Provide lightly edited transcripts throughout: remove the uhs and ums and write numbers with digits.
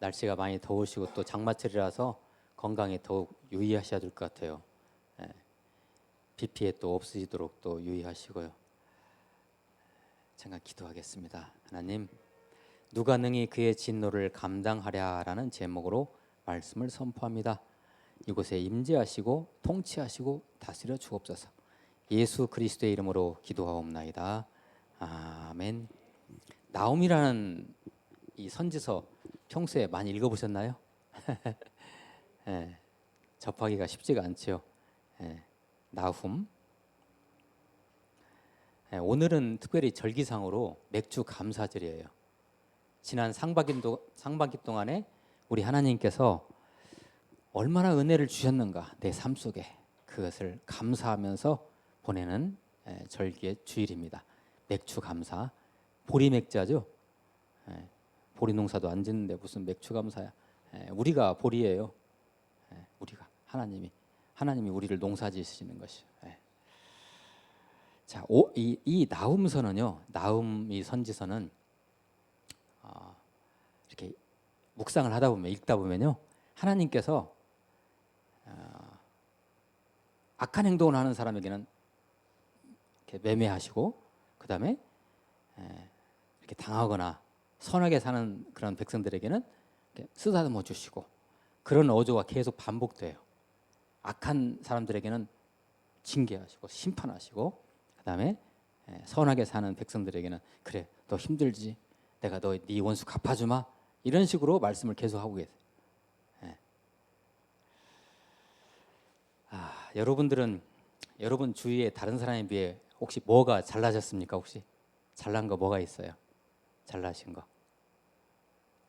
날씨가 많이 더우시고 또 장마철이라서 건강에 더욱 유의하셔야 될 것 같아요. 예, 비 피해 또 없으시도록 또 유의하시고요. 제가 기도하겠습니다. 하나님, 누가 능히 그의 진노를 감당하랴라는 제목으로 말씀을 선포합니다. 이곳에 임재하시고 통치하시고 다스려 주옵소서. 예수 그리스도의 이름으로 기도하옵나이다. 아멘. 나홈이라는 이 선지서 평소에 많이 읽어보셨나요? 예, 접하기가 쉽지가 않죠. 예, 나훔. 예, 오늘은 특별히 절기상으로 맥주 감사절이에요. 지난 상반기 동안에 우리 하나님께서 얼마나 은혜를 주셨는가, 내 삶 속에 그것을 감사하면서 보내는 절기의 주일입니다. 맥주 감사. 보리 맥자죠. 보리 농사도 안 짓는데 무슨 맥주 감사야. 우리가 보리예요. 우리가 하나님이 우리를 농사 지으시는 것이요. 자, 이 나훔서는요. 나훔 이 선지서는 이렇게 묵상을 하다 보면 읽다 보면요. 하나님께서 악한 행동을 하는 사람에게는 이렇게 매매하시고 그다음에 이렇게 당하거나 선하게 사는 그런 백성들에게는 쓰다듬어 주시고 그런 어조가 계속 반복돼요. 악한 사람들에게는 징계하시고 심판하시고 그다음에 선하게 사는 백성들에게는 그래 너 힘들지 내가 너 네 원수 갚아주마 이런 식으로 말씀을 계속하고 계세요. 여러분들은 여러분 주위에 다른 사람에 비해 혹시 뭐가 잘나셨습니까? 혹시 잘난 거 뭐가 있어요? 잘나신 거.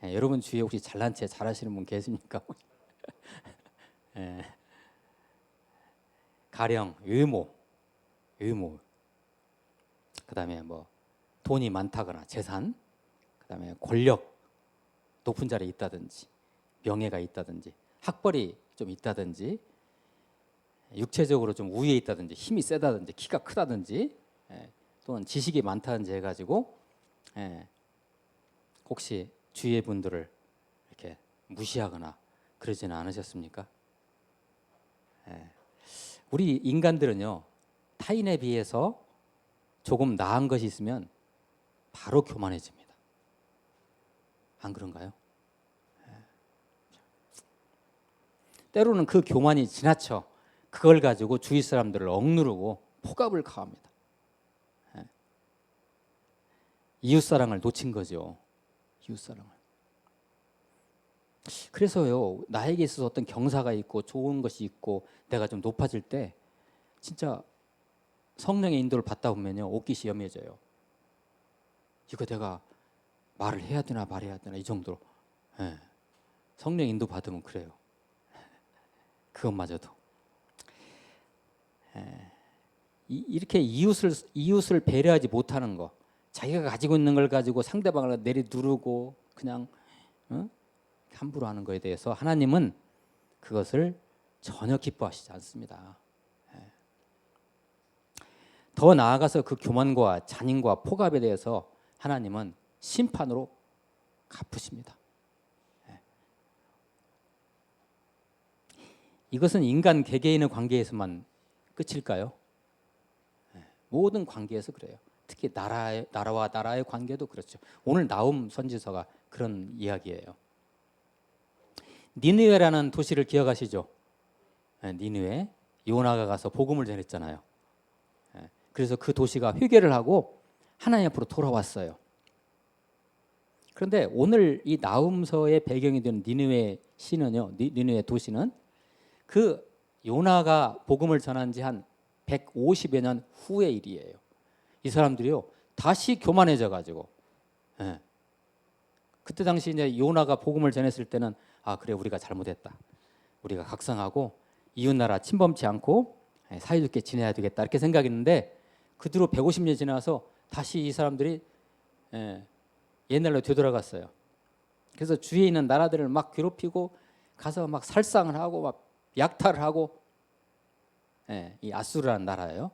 여러분 주위에 혹시 잘난 체 잘하시는 분 계십니까? 가령 외모. 그다음에 뭐 돈이 많다거나 재산, 그다음에 권력, 높은 자리에 있다든지, 명예가 있다든지, 학벌이 좀 있다든지, 육체적으로 좀 우위에 있다든지, 힘이 세다든지, 키가 크다든지, 또는 지식이 많다든지 해가지고 혹시 주위의 분들을 이렇게 무시하거나 그러지는 않으셨습니까? 우리 인간들은요 타인에 비해서 조금 나은 것이 있으면 바로 교만해집니다. 안 그런가요? 때로는 그 교만이 지나쳐 그걸 가지고 주위 사람들을 억누르고 폭압을 가합니다. 이웃사랑을 놓친 거죠. 이웃사랑을. 그래서요 나에게 있어서 어떤 경사가 있고 좋은 것이 있고 내가 좀 높아질 때 진짜 성령의 인도를 받다 보면요 옷깃이 염해져요. 이거 내가 말을 해야 되나 말해야 되나 이 정도로. 성령 인도 받으면 그래요. 그것마저도 이렇게 이웃을 배려하지 못하는 거, 자기가 가지고 있는 걸 가지고 상대방을 내리누르고 그냥 함부로 하는 거에 대해서 하나님은 그것을 전혀 기뻐하시지 않습니다. 더 나아가서 그 교만과 잔인과 폭압에 대해서 하나님은 심판으로 갚으십니다. 이것은 인간 개개인의 관계에서만 끝일까요? 모든 관계에서 그래요. 특히 나라와 나라의 관계도 그렇죠. 오늘 나훔 선지서가 그런 이야기예요. 니느웨라는 도시를 기억하시죠? 니느웨, 요나가 가서 복음을 전했잖아요. 그래서 그 도시가 회개를 하고 하나님 앞으로 돌아왔어요. 그런데 오늘 이 나훔서의 배경이 되는 니느웨 시는요, 니느웨 도시는 그 요나가 복음을 전한 지 한 150여 년 후의 일이에요. 이 사람들이요 다시 교만해져 가지고 그때 당시 이제 요나가 복음을 전했을 때는 아 그래 우리가 잘못했다. 우리가 각성하고 이웃나라 침범치 않고 사이좋게 지내야 되겠다 이렇게 생각했는데 그 뒤로 150년 지나서 다시 이 사람들이 옛날로 되돌아갔어요. 그래서 주위에 있는 나라들을 막 괴롭히고 가서 막 살상을 하고 막 약탈을 하고 이 아수르라는 나라예요.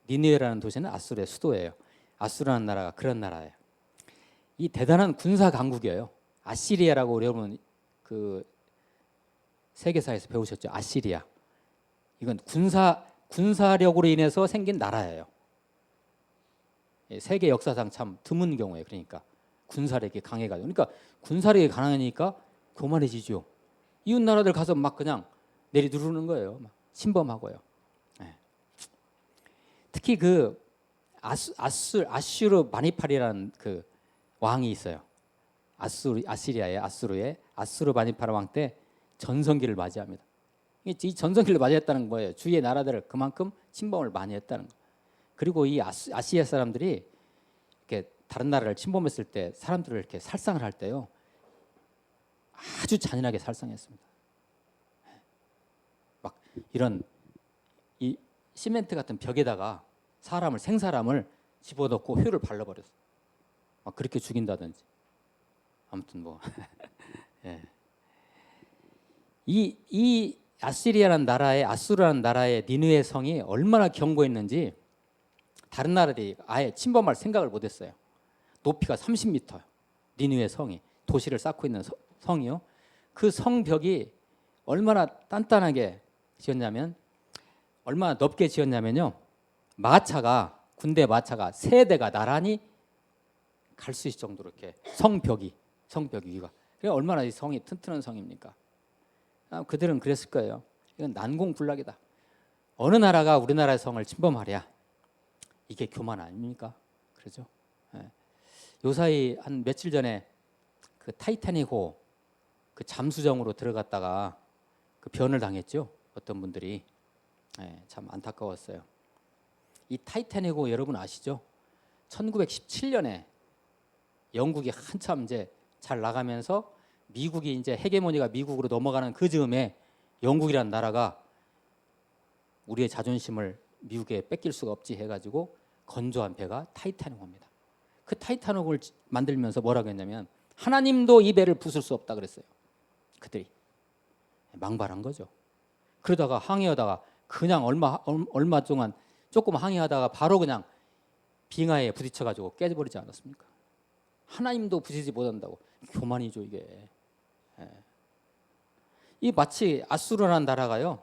니느웨라는 도시는 아수르의 수도예요. 아수르라는 나라가 그런 나라예요. 이 대단한 군사 강국이에요. 아시리아라고 여러분 그 세계사에서 배우셨죠? 아시리아. 이건 군사력으로 인해서 생긴 나라예요. 세계 역사상 참 드문 경우에 그러니까 군사력이 강해가지고 그러니까 군사력이 강하니까 교만해지죠. 이웃 나라들 가서 막 그냥 내리누르는 거예요. 막 침범하고요. 네. 특히 그 아슈르 마니팔이라는 그 왕이 있어요. 아시리아의 아수르 마니팔 왕 때 전성기를 맞이합니다. 이 전성기를 맞이했다는 거예요. 주위의 나라들을 그만큼 침범을 많이 했다는 거. 그리고 이 아시아 사람들이 이렇게 다른 나라를 침범했을 때 사람들을 이렇게 살상을 할 때요, 아주 잔인하게 살상했습니다. 막 이런 이 시멘트 같은 벽에다가 생사람을 집어넣고 휘를 발라버렸어. 막 그렇게 죽인다든지. 아무튼 뭐 예. 이 아시리아라는 아수르라는 나라의 니느웨 성이 얼마나 견고했는지 다른 나라들이 아예 침범할 생각을 못했어요. 높이가 30m, 니느웨 성이 도시를 쌓고 있는 성이요. 그 성벽이 얼마나 단단하게 지었냐면, 얼마나 넓게 지었냐면요. 군대 마차가 3대가 나란히 갈 수 있을 정도로 이렇게 성벽 위가. 그게 얼마나 이 성이 튼튼한 성입니까? 그들은 그랬을 거예요. 이건 난공불락이다. 어느 나라가 우리나라의 성을 침범하랴? 이게 교만 아닙니까? 그러죠? 예. 요사이 한 며칠 전에 그 타이타닉호 그 잠수정으로 들어갔다가 그 변을 당했죠. 어떤 분들이. 예, 참 안타까웠어요. 이 타이타닉호 여러분 아시죠? 1917년에 영국이 한참 이제 잘 나가면서 미국이 이제 헤게모니가 미국으로 넘어가는 그 즈음에 영국이라는 나라가 우리의 자존심을 미국에 뺏길 수가 없지 해가지고 건조한 배가 타이타닉호입니다. 그 타이타닉호를 만들면서 뭐라고 했냐면 하나님도 이 배를 부술 수 없다 그랬어요. 그들이 망발한 거죠. 그러다가 항해하다가 그냥 얼마 동안 조금 항해하다가 바로 그냥 빙하에 부딪혀가지고 깨져버리지 않았습니까? 하나님도 부수지 못한다고. 교만이죠 이게. 이 마치 아수르라는 나라가요,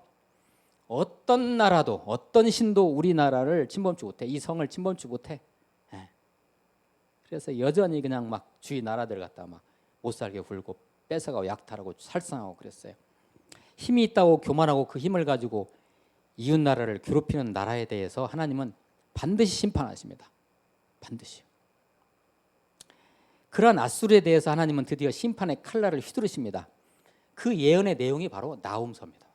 어떤 나라도 어떤 신도 우리나라를 침범치 못해. 이 성을 침범치 못해. 그래서 여전히 그냥 막 주위 나라들 갖다 막 못살게 굴고 뺏어가고 약탈하고 살상하고 그랬어요. 힘이 있다고 교만하고 그 힘을 가지고 이웃 나라를 괴롭히는 나라에 대해서 하나님은 반드시 심판하십니다. 반드시. 그러한 아수르에 대해서 하나님은 드디어 심판의 칼날을 휘두르십니다. 그 예언의 내용이 바로 나훔서입니다.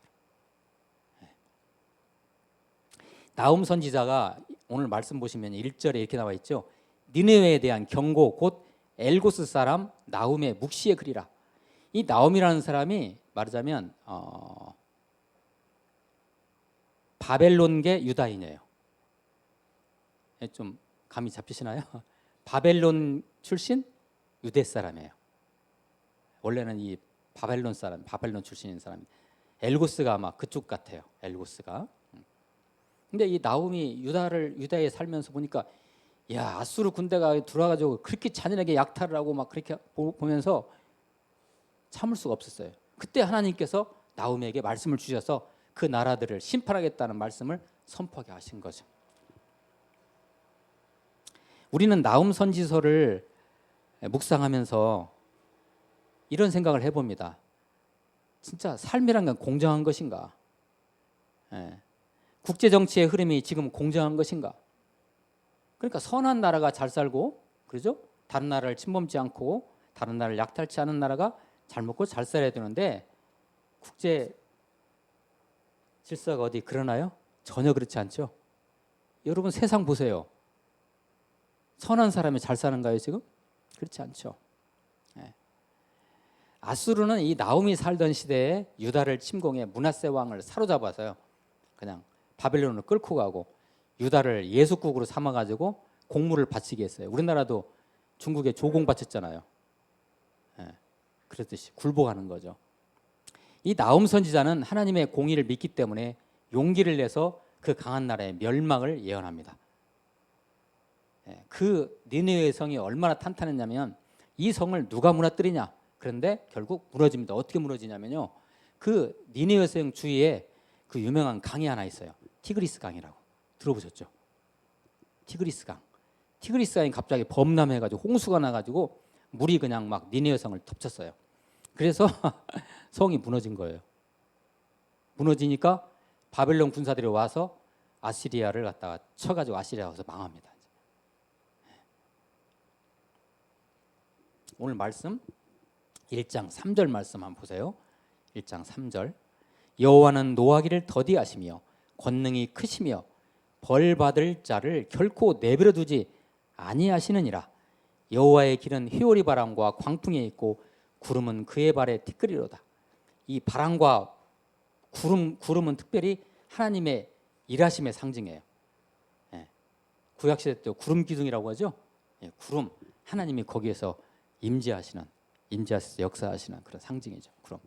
나훔 선지자가 오늘 말씀 보시면 1절에 이렇게 나와 있죠. 니느웨에 대한 경고 곧 엘고스 사람 나훔의 묵시의 글이라. 이 나훔이라는 사람이 말하자면 바벨론계 유다인이에요. 좀 감이 잡히시나요? 바벨론 출신 유대 사람이에요. 원래는 이 바벨론 출신인 사람. 엘고스가 아마 그쪽 같아요. 엘고스가. 근데 이 나훔이 유다에 살면서 보니까 야, 아수르 군대가 들어와가지고 그렇게 잔인하게 약탈을 하고 막 그렇게 보면서 참을 수가 없었어요. 그때 하나님께서 나훔에게 말씀을 주셔서 그 나라들을 심판하겠다는 말씀을 선포하게 하신 거죠. 우리는 나훔 선지서를 묵상하면서 이런 생각을 해봅니다. 진짜 삶이란 건 공정한 것인가? 국제 정치의 흐름이 지금 공정한 것인가? 그러니까 선한 나라가 잘 살고, 그렇죠? 다른 나라를 침범지 않고 다른 나라를 약탈치 않은 나라가 잘 먹고 잘 살아야 되는데 국제 질서가 어디 그러나요? 전혀 그렇지 않죠. 여러분 세상 보세요. 선한 사람이 잘 사는가요 지금? 그렇지 않죠. 아수르는 이 나훔이 살던 시대에 유다를 침공해 므낫세 왕을 사로잡아서요, 그냥 바벨론으로 끌고 가고 유다를 예수국으로 삼아가지고 공물을 바치게 했어요. 우리나라도 중국에 조공 바쳤잖아요. 그랬듯이 굴복하는 거죠. 이 나훔 선지자는 하나님의 공의를 믿기 때문에 용기를 내서 그 강한 나라의 멸망을 예언합니다. 그 니느웨 성이 얼마나 탄탄했냐면 이 성을 누가 무너뜨리냐? 그런데 결국 무너집니다. 어떻게 무너지냐면요. 그 니네웨 성 주위에 그 유명한 강이 하나 있어요. 티그리스 강이라고 들어보셨죠? 티그리스 강. 티그리스 강이 갑자기 범람해가지고 홍수가 나가지고 물이 그냥 막 니네웨 성을 덮쳤어요. 그래서 성이 무너진 거예요. 무너지니까 바벨론 군사들이 와서 아시리아를 갖다가 쳐가지고 아시리아가 와서 망합니다. 오늘 말씀 1장 3절 말씀 한번 보세요. 1장 3절. 여호와는 노하기를 더디하시며 권능이 크시며 벌 받을 자를 결코 내버려 두지 아니하시느니라. 여호와의 길은 회오리 바람과 광풍에 있고 구름은 그의 발에 티끌이로다. 이 바람과 구름은 특별히 하나님의 일하심의 상징이에요. 구약시대 때 구름 기둥이라고 하죠. 구름, 하나님이 거기에서 임재하셔서 역사하시는 그런 상징이죠. 구름.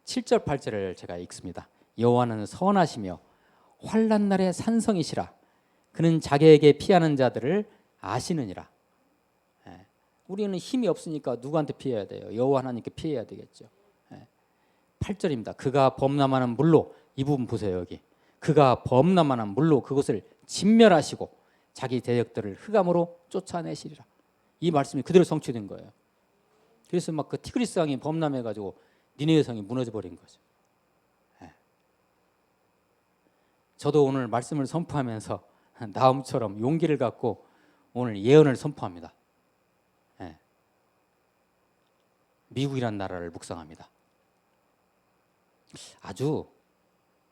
7절 8절을 제가 읽습니다. 여호와는 선하시며 환난 날에 산성이시라. 그는 자기에게 피하는 자들을 아시느니라. 우리는 힘이 없으니까 누구한테 피해야 돼요? 여호와 하나님께 피해야 되겠죠. 8절입니다. 그가 범람하는 물로, 이 부분 보세요. 여기 그가 범람하는 물로 그것을 진멸하시고 자기 대적들을 흑암으로 쫓아내시리라. 이 말씀이 그대로 성취된 거예요. 그래서 막 그 티그리스 강이 범람해가지고 니네웨 성이 무너져 버린 거죠. 저도 오늘 말씀을 선포하면서 나움처럼 용기를 갖고 오늘 예언을 선포합니다. 미국이란 나라를 묵상합니다. 아주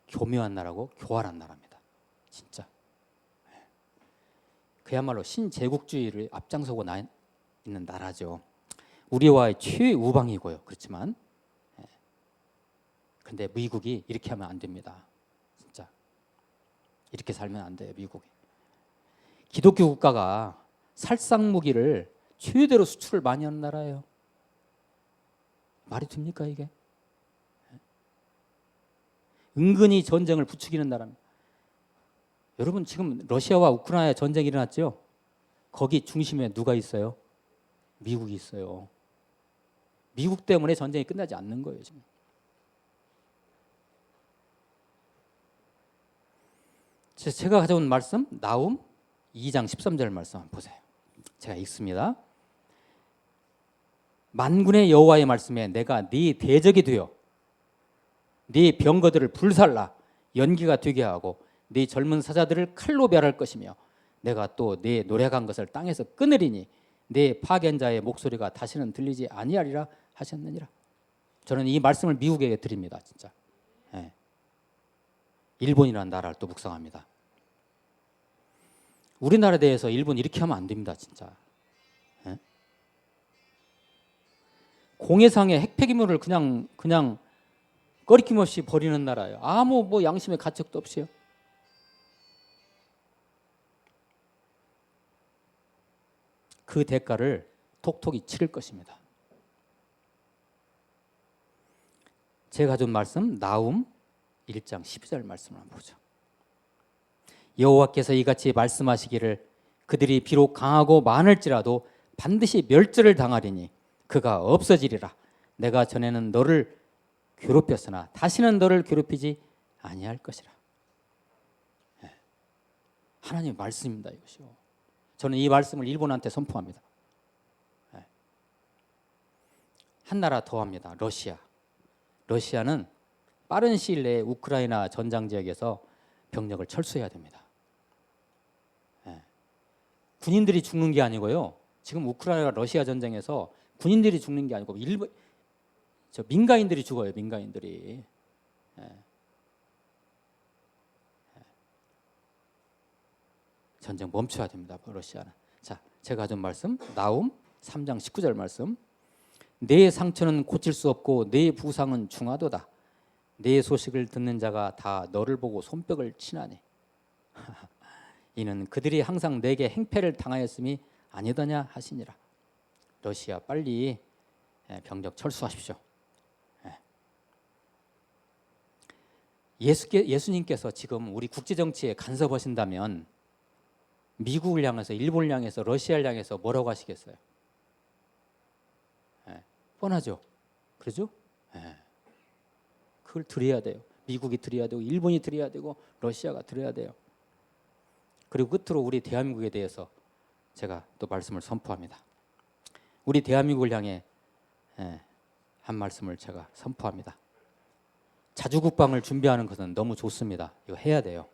교묘한 나라고 교활한 나라입니다. 진짜. 그야말로 신제국주의를 앞장서고 있는 나라죠. 우리와의 최우방이고요. 그렇지만 근데 미국이 이렇게 하면 안 됩니다. 진짜 이렇게 살면 안 돼요. 미국이. 기독교 국가가 살상무기를 최대로 수출을 많이 하는 나라예요. 말이 됩니까 이게? 은근히 전쟁을 부추기는 나라입니다. 여러분 지금 러시아와 우크라이나 전쟁이 일어났죠? 거기 중심에 누가 있어요? 미국이 있어요. 미국 때문에 전쟁이 끝나지 않는 거예요 지금. 제가 가져온 말씀 나움 2장 13절 말씀 한번 보세요. 제가 읽습니다. 만군의 여호와의 말씀에 내가 네 대적이 되어 네 병거들을 불살라 연기가 되게 하고 네 젊은 사자들을 칼로 멸할 것이며 내가 또 네 노래간 것을 땅에서 끊으리니 네 파견자의 목소리가 다시는 들리지 아니하리라 하셨느니라. 저는 이 말씀을 미국에게 드립니다. 진짜. 일본이라는 나라를 또 묵상합니다. 우리나라에 대해서 일본 이렇게 하면 안 됩니다. 진짜. 공해상의 핵폐기물을 그냥 꺼리낌 없이 버리는 나라예요. 아무 양심의 가책도 없이요. 그 대가를 톡톡히 치를 것입니다. 제가 가져온 말씀 나움 1장 12절 말씀을 한번 보죠. 여호와께서 이같이 말씀하시기를 그들이 비록 강하고 많을지라도 반드시 멸절을 당하리니 그가 없어지리라. 내가 전에는 너를 괴롭혔으나 다시는 너를 괴롭히지 아니할 것이라. 하나님의 말씀입니다. 이것이요. 저는 이 말씀을 일본한테 선포합니다. 한 나라 더 합니다. 러시아. 러시아는 빠른 시일 내에 우크라이나 전장 지역에서 병력을 철수해야 됩니다. 군인들이 죽는 게 아니고요. 지금 우크라이나 러시아 전쟁에서 군인들이 죽는 게 아니고 민간인들이 죽어요. 민간인들이. 전쟁 멈춰야 됩니다. 러시아는. 자, 제가 가진 말씀 나움 3장 19절 말씀. 내 상처는 고칠 수 없고 내 부상은 중하도다. 내 소식을 듣는 자가 다 너를 보고 손뼉을 치나니 이는 그들이 항상 내게 행패를 당하였음이 아니더냐 하시니라. 러시아 빨리 병력 철수하십시오. 예수님께서 지금 우리 국제정치에 간섭하신다면 미국을 향해서 일본을 향해서 러시아를 향해서 뭐라고 하시겠어요? 뻔하죠. 그렇죠? 예. 그걸 드려야 돼요. 미국이 드려야 되고 일본이 드려야 되고 러시아가 드려야 돼요. 그리고 끝으로 우리 대한민국에 대해서 제가 또 말씀을 선포합니다. 우리 대한민국을 향해 한 말씀을 제가 선포합니다. 자주국방을 준비하는 것은 너무 좋습니다. 이거 해야 돼요.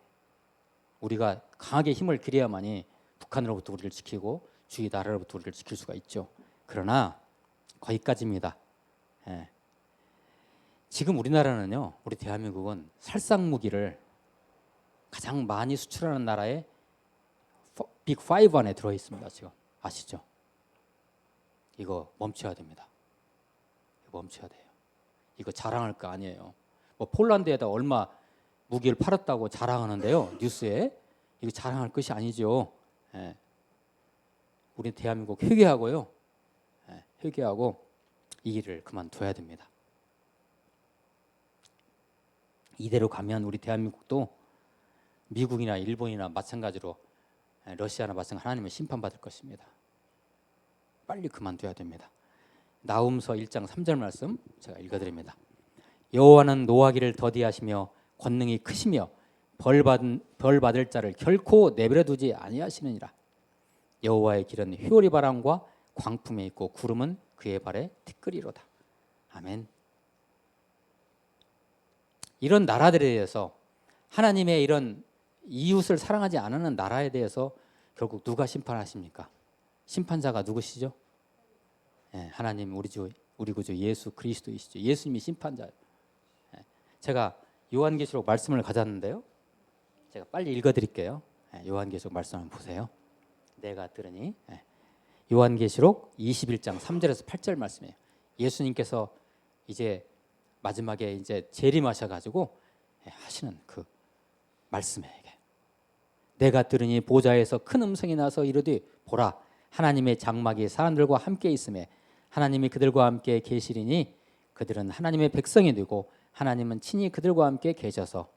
우리가 강하게 힘을 기려야만이 북한으로부터 우리를 지키고 주위 나라로부터 우리를 지킬 수가 있죠. 그러나 거기까지입니다. 지금 우리나라는요, 우리 대한민국은 살상 무기를 가장 많이 수출하는 나라의 빅 5 안에 들어 있습니다. 지금 아시죠? 이거 멈춰야 됩니다. 멈춰야 돼요. 이거 자랑할 거 아니에요. 뭐 폴란드에다 얼마 무기를 팔았다고 자랑하는데요, 뉴스에. 이거 자랑할 것이 아니죠. 우리 대한민국 회개하고요. 회개하고 이 일을 그만둬야 됩니다. 이대로 가면 우리 대한민국도 미국이나 일본이나 마찬가지로 러시아나 마찬가지로 하나님의 심판받을 것입니다. 빨리 그만둬야 됩니다. 나훔서 1장 3절 말씀 제가 읽어드립니다. 여호와는 노하기를 더디하시며 권능이 크시며 벌 받을 자를 결코 내버려 두지 아니하시느니라. 여호와의 길은 휘오리 바람과 광풍에 있고 구름은 그의 발에 티끌이로다. 아멘. 이런 나라들에 대해서 하나님의 이런 이웃을 사랑하지 않는 나라에 대해서 결국 누가 심판하십니까? 심판자가 누구시죠? 하나님 우리 구주 예수 그리스도이시죠. 예수님이 심판자예요. 제가 요한계시록 말씀을 가졌는데요. 제가 빨리 읽어드릴게요. 요한계시록 말씀 한번 보세요. 내가 들으니 요한계시록 21장 3절에서 8절 말씀이에요. 예수님께서 이제 마지막에 이제 재림하셔가지고 하시는 그 말씀이에요. 내가 들으니 보좌에서 큰 음성이 나서 이르되 보라 하나님의 장막이 사람들과 함께 있음에 하나님이 그들과 함께 계시리니 그들은 하나님의 백성이 되고 하나님은 친히 그들과 함께 계셔서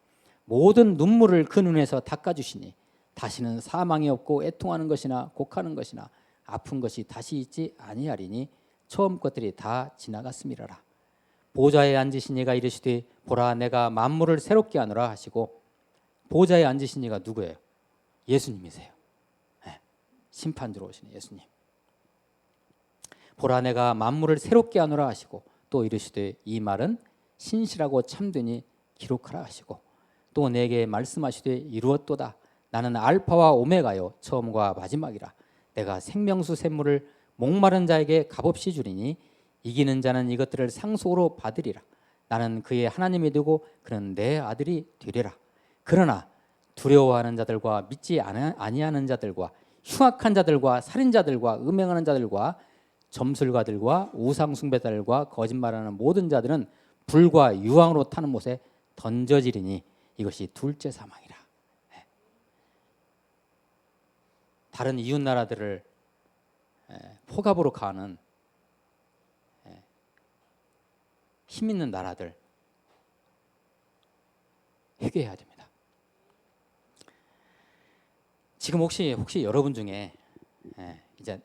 모든 눈물을 그 눈에서 닦아주시니 다시는 사망이 없고 애통하는 것이나 곡하는 것이나 아픈 것이 다시 있지 아니하리니 처음 것들이 다 지나갔음이라라. 보좌에 앉으신 이가 이르시되 보라 내가 만물을 새롭게 하노라 하시고 보좌에 앉으신 이가 누구예요? 예수님이세요. 심판주로 오시는 예수님. 보라 내가 만물을 새롭게 하노라 하시고 또 이르시되 이 말은 신실하고 참되니 기록하라 하시고 또 내게 말씀하시되 이루었도다. 나는 알파와 오메가요 처음과 마지막이라. 내가 생명수 샘물을 목마른 자에게 값없이 주리니 이기는 자는 이것들을 상속으로 받으리라. 나는 그의 하나님이 되고 그는 내 아들이 되리라. 그러나 두려워하는 자들과 믿지 아니하는 자들과 흉악한 자들과 살인자들과 음행하는 자들과 점술가들과 우상숭배자들과 거짓말하는 모든 자들은 불과 유황으로 타는 못에 던져지리니 이것이 둘째 사망이라. 다른 이웃 나라들을 포갑으로 가는 힘 있는 나라들 회개해야 됩니다. 지금 혹시 여러분 중에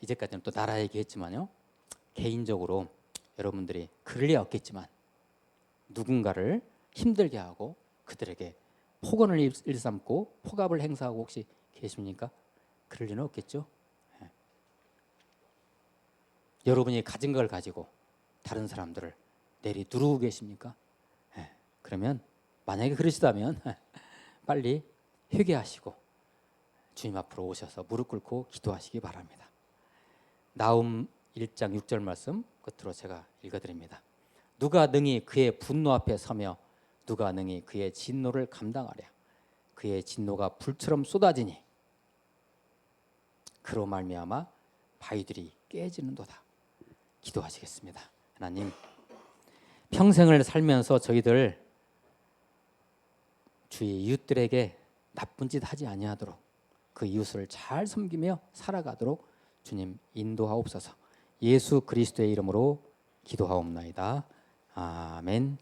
이제까지는 또 나라 얘기했지만요, 개인적으로 여러분들이 그럴 리 없겠지만 누군가를 힘들게 하고 그들에게 폭언을 일삼고 포갑을 행사하고 혹시 계십니까? 그럴 리는 없겠죠. 여러분이 가진 걸 가지고 다른 사람들을 내리 누르고 계십니까? 그러면 만약에 그러시다면 빨리 회개하시고 주님 앞으로 오셔서 무릎 꿇고 기도하시기 바랍니다. 나훔 1장 6절 말씀 끝으로 제가 읽어드립니다. 누가 능히 그의 분노 앞에 서며 누가 능히 그의 진노를 감당하랴. 그의 진노가 불처럼 쏟아지니 그로 말미암아 바위들이 깨지는도다. 기도하시겠습니다. 하나님, 평생을 살면서 저희들 주의 이웃들에게 나쁜 짓 하지 아니하도록 그 이웃을 잘 섬기며 살아가도록 주님 인도하옵소서. 예수 그리스도의 이름으로 기도하옵나이다. 아멘.